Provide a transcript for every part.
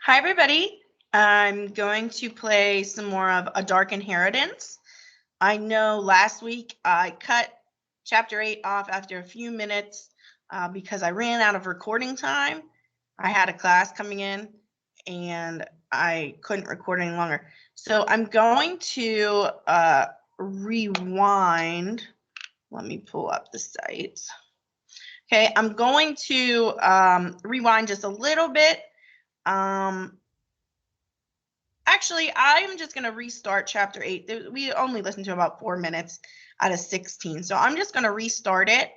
Hi, everybody. I'm going to play some more of A Dark Inheritance. I know last week I cut Chapter 8 off after a few minutes because I ran out of recording time. I had a class coming in and I couldn't record any longer. So I'm going to rewind. Let me pull up the site. Okay, I'm going to rewind just a little bit. Actually, I'm just going to restart Chapter 8. We only listened to about 4 minutes out of 16. So I'm just going to restart it.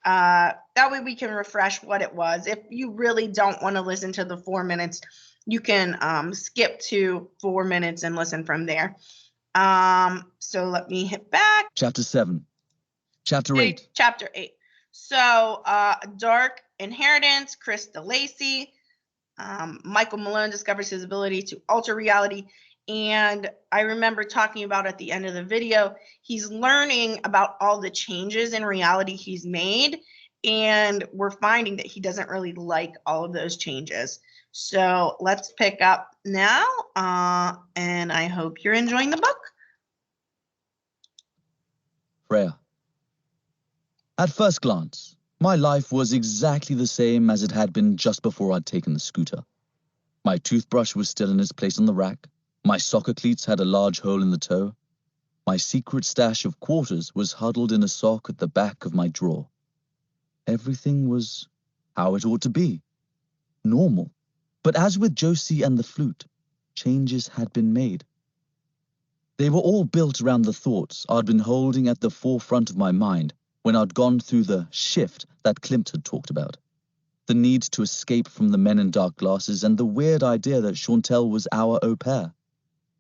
That way we can refresh what it was. If you really don't want to listen to the 4 minutes, you can skip to 4 minutes and listen from there. So let me hit back. Chapter 7. Chapter 8. Chapter 8. So Dark Inheritance, Chris DeLacy. Michael Malone discovers his ability to alter reality. And I remember talking about at the end of the video, he's learning about all the changes in reality he's made. And we're finding that he doesn't really like all of those changes. So let's pick up now. And I hope you're enjoying the book. Freya. At first glance, my life was exactly the same as it had been just before I'd taken the scooter. My toothbrush was still in its place on the rack. My soccer cleats had a large hole in the toe. My secret stash of quarters was huddled in a sock at the back of my drawer. Everything was how it ought to be. Normal. But as with Josie and the flute, changes had been made. They were all built around the thoughts I'd been holding at the forefront of my mind when I'd gone through the shift that Klimt had talked about. The need to escape from the men in dark glasses and the weird idea that Chantal was our au pair.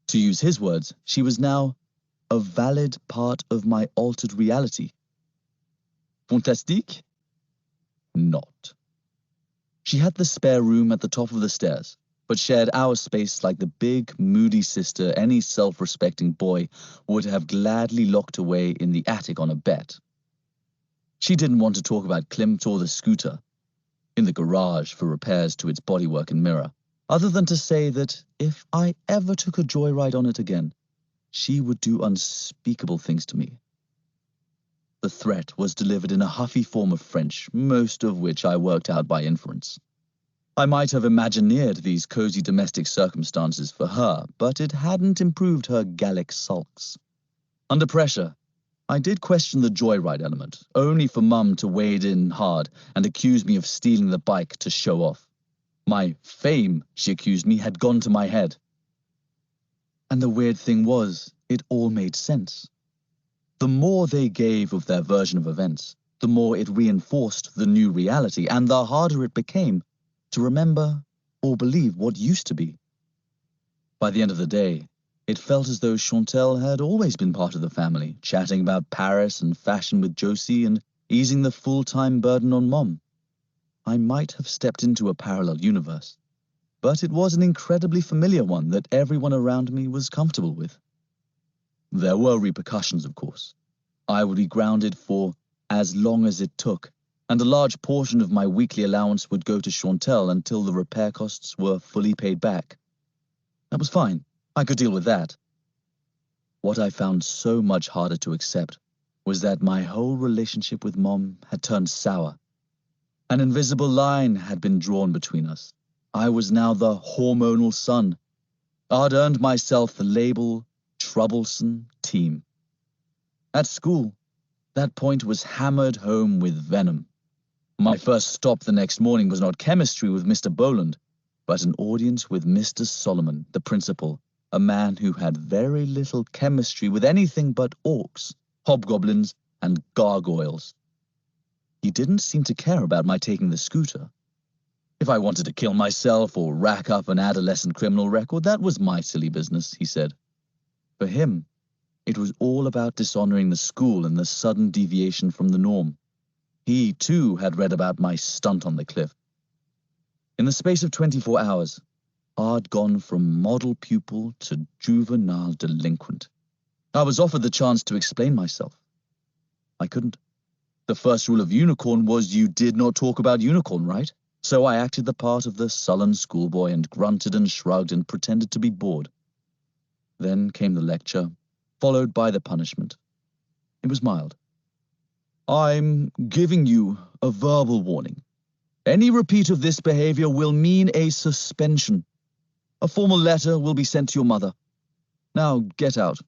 To use his words, she was now a valid part of my altered reality. Fantastique? Not. She had the spare room at the top of the stairs, but shared our space like the big, moody sister any self-respecting boy would have gladly locked away in the attic on a bet. She didn't want to talk about Klimt or the scooter, in the garage for repairs to its bodywork and mirror, other than to say that if I ever took a joyride on it again, she would do unspeakable things to me. The threat was delivered in a huffy form of French, most of which I worked out by inference. I might have imagineered these cozy domestic circumstances for her, but it hadn't improved her Gallic sulks. Under pressure, I did question the joyride element, only for Mum to wade in hard and accuse me of stealing the bike to show off. My fame, she accused me, had gone to my head. And the weird thing was, it all made sense. The more they gave of their version of events, the more it reinforced the new reality, and the harder it became to remember or believe what used to be. By the end of the day, it felt as though Chantal had always been part of the family, chatting about Paris and fashion with Josie and easing the full-time burden on Mom. I might have stepped into a parallel universe, but it was an incredibly familiar one that everyone around me was comfortable with. There were repercussions, of course. I would be grounded for as long as it took, and a large portion of my weekly allowance would go to Chantal until the repair costs were fully paid back. That was fine. I could deal with that. What I found so much harder to accept was that my whole relationship with Mom had turned sour. An invisible line had been drawn between us. I was now the hormonal son. I'd earned myself the label troublesome teen. At school, that point was hammered home with venom. My first stop the next morning was not chemistry with Mr. Boland, but an audience with Mr. Solomon, the principal, a man who had very little chemistry with anything but orcs, hobgoblins, and gargoyles. He didn't seem to care about my taking the scooter. If I wanted to kill myself or rack up an adolescent criminal record, that was my silly business, he said. For him, it was all about dishonoring the school and the sudden deviation from the norm. He, too, had read about my stunt on the cliff. In the space of 24 hours, I'd gone from model pupil to juvenile delinquent. I was offered the chance to explain myself. I couldn't. The first rule of Unicorn was you did not talk about Unicorn, right? So I acted the part of the sullen schoolboy and grunted and shrugged and pretended to be bored. Then came the lecture, followed by the punishment. It was mild. I'm giving you a verbal warning. Any repeat of this behavior will mean a suspension. A formal letter will be sent to your mother. Now get out.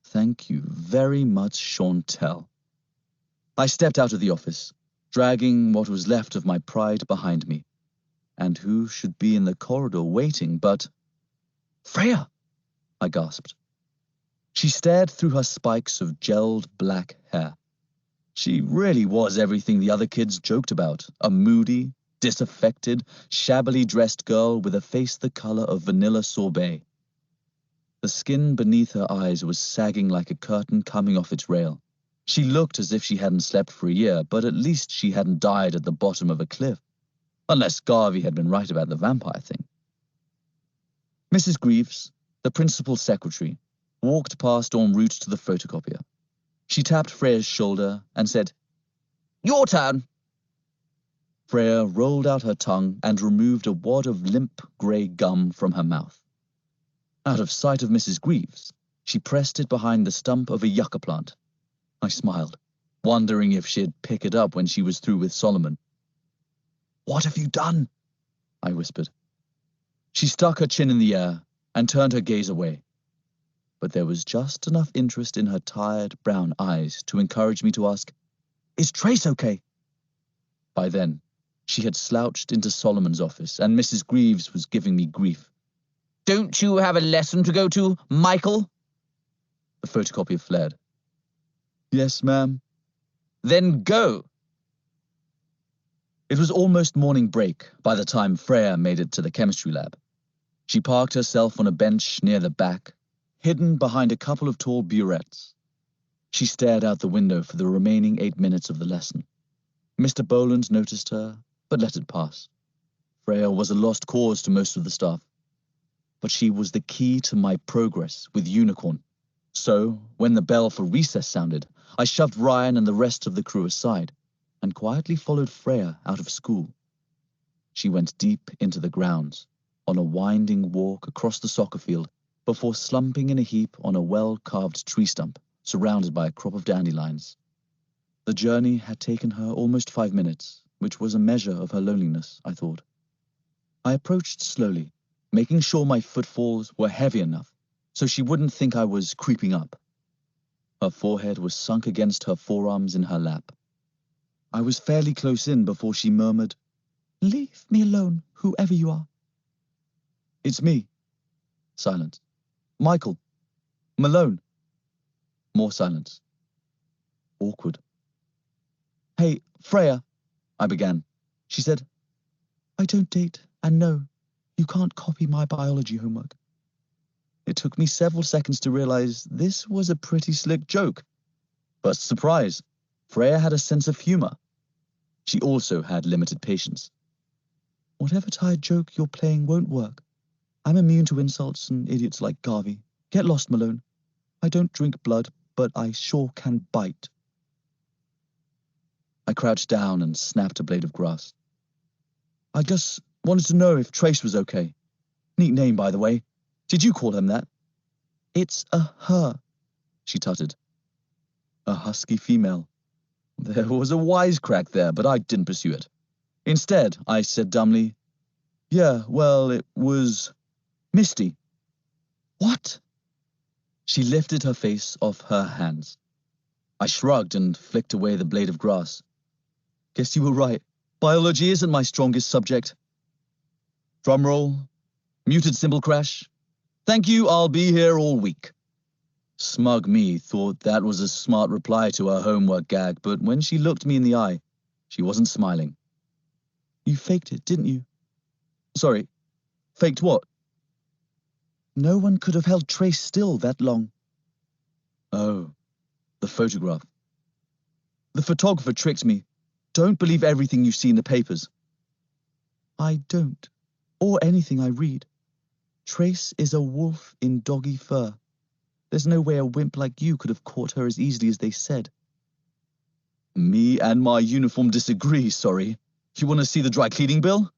Thank you very much, Chantel. I stepped out of the office, dragging what was left of my pride behind me. And who should be in the corridor waiting but Freya? I gasped. She stared through her spikes of gelled black hair. She really was everything the other kids joked about, a moody, disaffected, shabbily dressed girl with a face the color of vanilla sorbet. The skin beneath her eyes was sagging like a curtain coming off its rail. She looked as if she hadn't slept for a year, but at least she hadn't died at the bottom of a cliff. Unless Garvey had been right about the vampire thing. Mrs. Greaves, the principal secretary, walked past en route to the photocopier. She tapped Freya's shoulder and said, "Your turn." Freya rolled out her tongue and removed a wad of limp grey gum from her mouth. Out of sight of Mrs. Greaves, she pressed it behind the stump of a yucca plant. I smiled, wondering if she'd pick it up when she was through with Solomon. "What have you done?" I whispered. She stuck her chin in the air and turned her gaze away. But there was just enough interest in her tired brown eyes to encourage me to ask, "Is Trace okay?" By then, she had slouched into Solomon's office, and Mrs. Greaves was giving me grief. "Don't you have a lesson to go to, Michael?" The photocopier flared. "Yes, ma'am." "Then go." It was almost morning break by the time Freya made it to the chemistry lab. She parked herself on a bench near the back, hidden behind a couple of tall burettes. She stared out the window for the remaining 8 minutes of the lesson. Mr. Boland noticed her, but let it pass. Freya was a lost cause to most of the staff. But she was the key to my progress with Unicorn. So, when the bell for recess sounded, I shoved Ryan and the rest of the crew aside and quietly followed Freya out of school. She went deep into the grounds, on a winding walk across the soccer field, before slumping in a heap on a well-carved tree stump, surrounded by a crop of dandelions. The journey had taken her almost 5 minutes, which was a measure of her loneliness, I thought. I approached slowly, making sure my footfalls were heavy enough so she wouldn't think I was creeping up. Her forehead was sunk against her forearms in her lap. I was fairly close in before she murmured, "Leave me alone, whoever you are." "It's me." Silence. "Michael. Malone." More silence. Awkward. "Hey, Freya," I began. She said, "I don't date, and no, you can't copy my biology homework." It took me several seconds to realize this was a pretty slick joke. But surprise, Freya had a sense of humor. She also had limited patience. "Whatever tired joke you're playing won't work. I'm immune to insults and idiots like Garvey. Get lost, Malone. I don't drink blood, but I sure can bite." I crouched down and snapped a blade of grass. "I just wanted to know if Trace was okay. Neat name, by the way. Did you call him that?" "It's a her," she tutted. A husky female. There was a wisecrack there, but I didn't pursue it. Instead, I said dumbly, "Yeah, well, it was Misty." "What?" She lifted her face off her hands. I shrugged and flicked away the blade of grass. "Guess you were right. Biology isn't my strongest subject." Drumroll. Muted cymbal crash. "Thank you, I'll be here all week." Smug me thought that was a smart reply to her homework gag, but when she looked me in the eye, she wasn't smiling. "You faked it, didn't you?" "Sorry, faked what?" "No one could have held Trace still that long." "Oh, the photograph." "The photographer tricked me. Don't believe everything you see in the papers." "I don't, or anything I read. Trace is a wolf in doggy fur. There's no way a wimp like you could have caught her as easily as they said." "Me and my uniform disagree, sorry," You want to see the dry cleaning bill?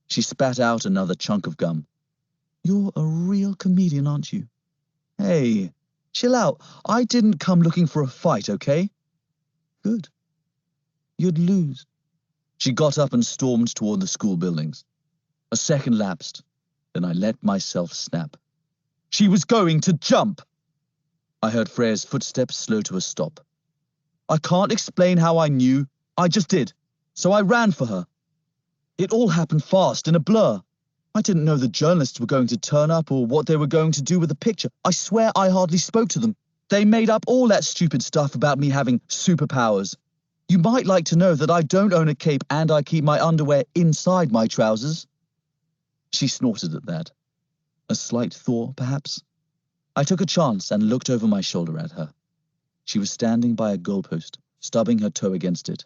She spat out another chunk of gum. You're a real comedian, aren't you? Hey, chill out. I didn't come looking for a fight, okay? Good. You'd lose. She got up and stormed toward the school buildings. A second lapsed. Then I let myself snap. She was going to jump! I heard Freya's footsteps slow to a stop. I can't explain how I knew. I just did. So I ran for her. It all happened fast, in a blur. I didn't know the journalists were going to turn up or what they were going to do with the picture. I swear I hardly spoke to them. They made up all that stupid stuff about me having superpowers. You might like to know that I don't own a cape and I keep my underwear inside my trousers. She snorted at that. A slight thaw, perhaps? I took a chance and looked over my shoulder at her. She was standing by a goalpost, stubbing her toe against it.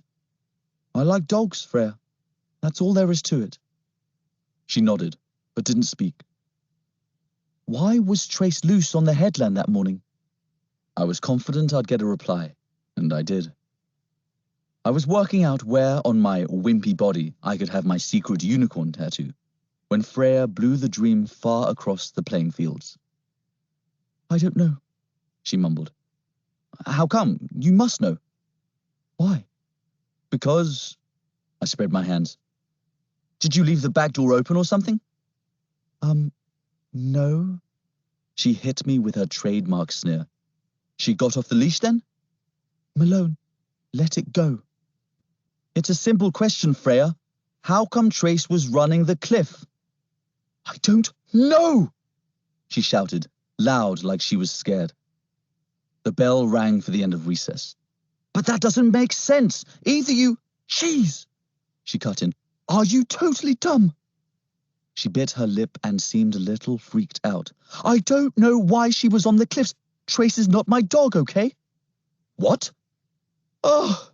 I like dogs, Freya. That's all there is to it. She nodded, but didn't speak. Why was Trace loose on the headland that morning? I was confident I'd get a reply, and I did. I was working out where on my wimpy body I could have my secret unicorn tattoo, when Freya blew the dream far across the playing fields. I don't know, she mumbled. How come? You must know. Why? Because... I spread my hands. Did you leave the back door open or something? No. She hit me with her trademark sneer. She got off the leash then? Malone, let it go. It's a simple question, Freya. How come Trace was running the cliff? I don't know, she shouted, loud like she was scared. The bell rang for the end of recess. But that doesn't make sense. Either you... Jeez, she cut in. Are you totally dumb? She bit her lip and seemed a little freaked out. I don't know why she was on the cliffs. Trace is not my dog, okay? What? Oh!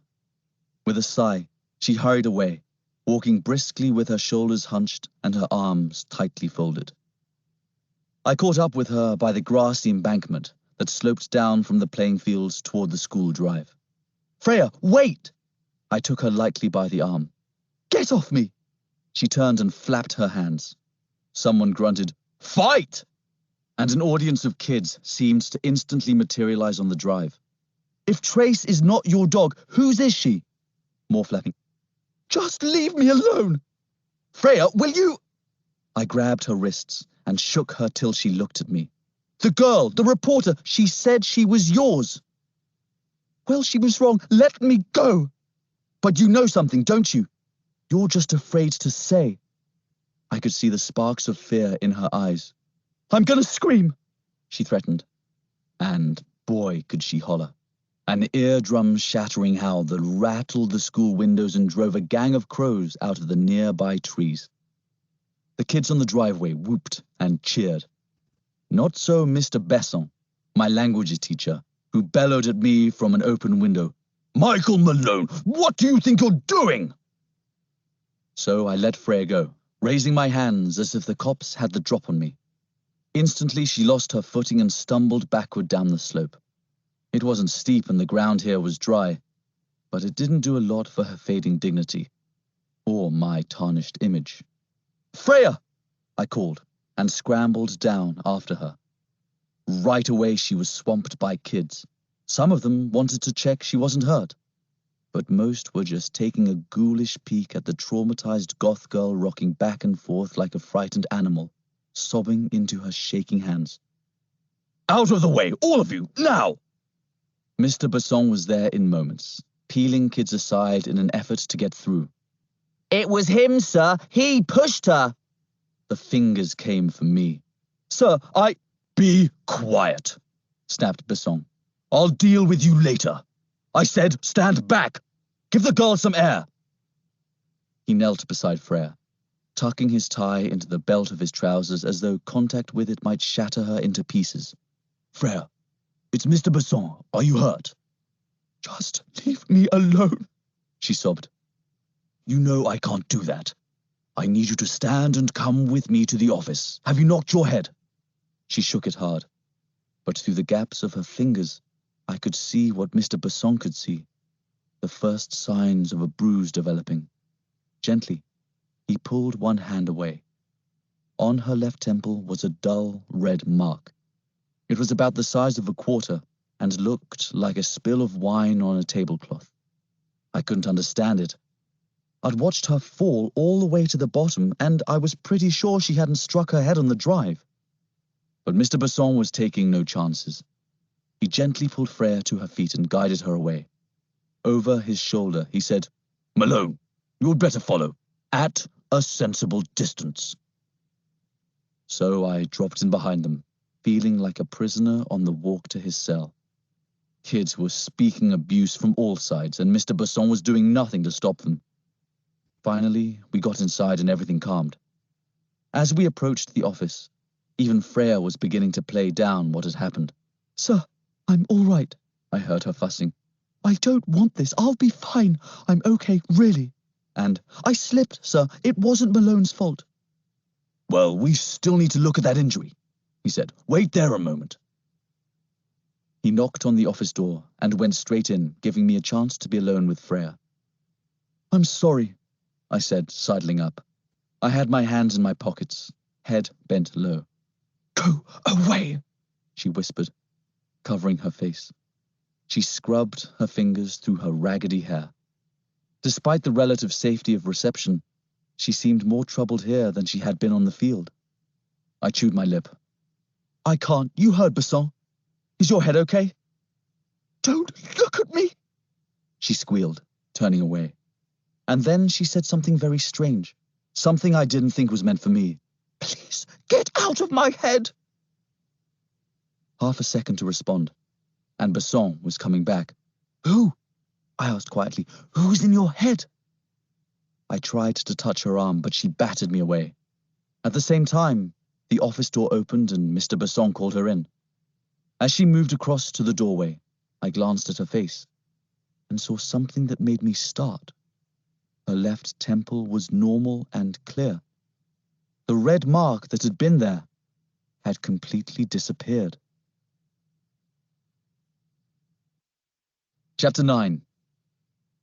With a sigh, she hurried away, walking briskly with her shoulders hunched and her arms tightly folded. I caught up with her by the grassy embankment that sloped down from the playing fields toward the school drive. Freya, wait! I took her lightly by the arm. Get off me! She turned and flapped her hands. Someone grunted, Fight! And an audience of kids seemed to instantly materialize on the drive. If Trace is not your dog, whose is she? More flapping. Just leave me alone! Freya, will you? I grabbed her wrists and shook her till she looked at me. The girl, the reporter, she said she was yours. Well, she was wrong. Let me go. But you know something, don't you? You're just afraid to say. I could see the sparks of fear in her eyes. I'm gonna scream, she threatened. And boy, could she holler. An eardrum-shattering howl that rattled the school windows and drove a gang of crows out of the nearby trees. The kids on the driveway whooped and cheered. Not so Mr. Besson, my language teacher, who bellowed at me from an open window. Michael Malone, what do you think you're doing? So I let Freya go, raising my hands as if the cops had the drop on me. Instantly, she lost her footing and stumbled backward down the slope. It wasn't steep and the ground here was dry, but it didn't do a lot for her fading dignity, or my tarnished image. Freya! I called, and scrambled down after her. Right away, she was swamped by kids. Some of them wanted to check she wasn't hurt, but most were just taking a ghoulish peek at the traumatized goth girl rocking back and forth like a frightened animal, sobbing into her shaking hands. Out of the way, all of you, now! Mr. Besson was there in moments, peeling kids aside in an effort to get through. It was him, sir. He pushed her. The fingers came for me. Sir, Be quiet, snapped Besson. I'll deal with you later. I said, stand back. Give the girl some air. He knelt beside Freya, tucking his tie into the belt of his trousers as though contact with it might shatter her into pieces. Freya, it's Mr. Besson. Are you hurt? Just leave me alone, she sobbed. You know I can't do that. I need you to stand and come with me to the office. Have you knocked your head? She shook it hard, but through the gaps of her fingers, I could see what Mr. Besson could see, the first signs of a bruise developing. Gently, he pulled one hand away. On her left temple was a dull red mark. It was about the size of a quarter and looked like a spill of wine on a tablecloth. I couldn't understand it. I'd watched her fall all the way to the bottom, and I was pretty sure she hadn't struck her head on the drive. But Mr. Besson was taking no chances. He gently pulled Freya to her feet and guided her away. Over his shoulder, he said, "Malone, you had better follow, at a sensible distance." So I dropped in behind them, feeling like a prisoner on the walk to his cell. Kids were speaking abuse from all sides, and Mr. Besson was doing nothing to stop them. Finally, we got inside and everything calmed. As we approached the office, even Freya was beginning to play down what had happened. "Sir, I'm all right," I heard her fussing. "I don't want this. I'll be fine. I'm okay, really." And, "I slipped, sir. It wasn't Malone's fault." "Well, we still need to look at that injury," he said. "Wait there a moment." He knocked on the office door and went straight in, giving me a chance to be alone with Freya. "I'm sorry," I said, sidling up. I had my hands in my pockets, head bent low. "Go away," she whispered, covering her face. She scrubbed her fingers through her raggedy hair. Despite the relative safety of reception, she seemed more troubled here than she had been on the field. I chewed my lip. "I can't. You heard Besson. Is your head okay?" "Don't look at me," she squealed, turning away. And then she said something very strange, something I didn't think was meant for me. "Please, get out of my head." Half a second to respond, and Besson was coming back. "Who?" I asked quietly. "Who's in your head?" I tried to touch her arm, but she battered me away. At the same time, the office door opened and Mr. Besson called her in. As she moved across to the doorway, I glanced at her face and saw something that made me start. Her left temple was normal and clear. The red mark that had been there had completely disappeared. Chapter 9.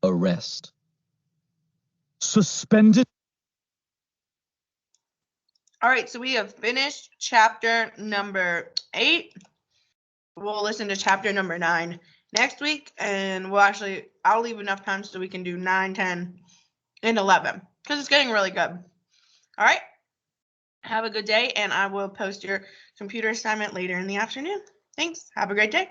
Arrest. Suspended. All right, so we have finished chapter number 8. We'll listen to chapter number 9 next week, and I'll leave enough time so we can do 9, 10, and 11, because it's getting really good. All right, have a good day, and I will post your computer assignment later in the afternoon. Thanks. Have a great day.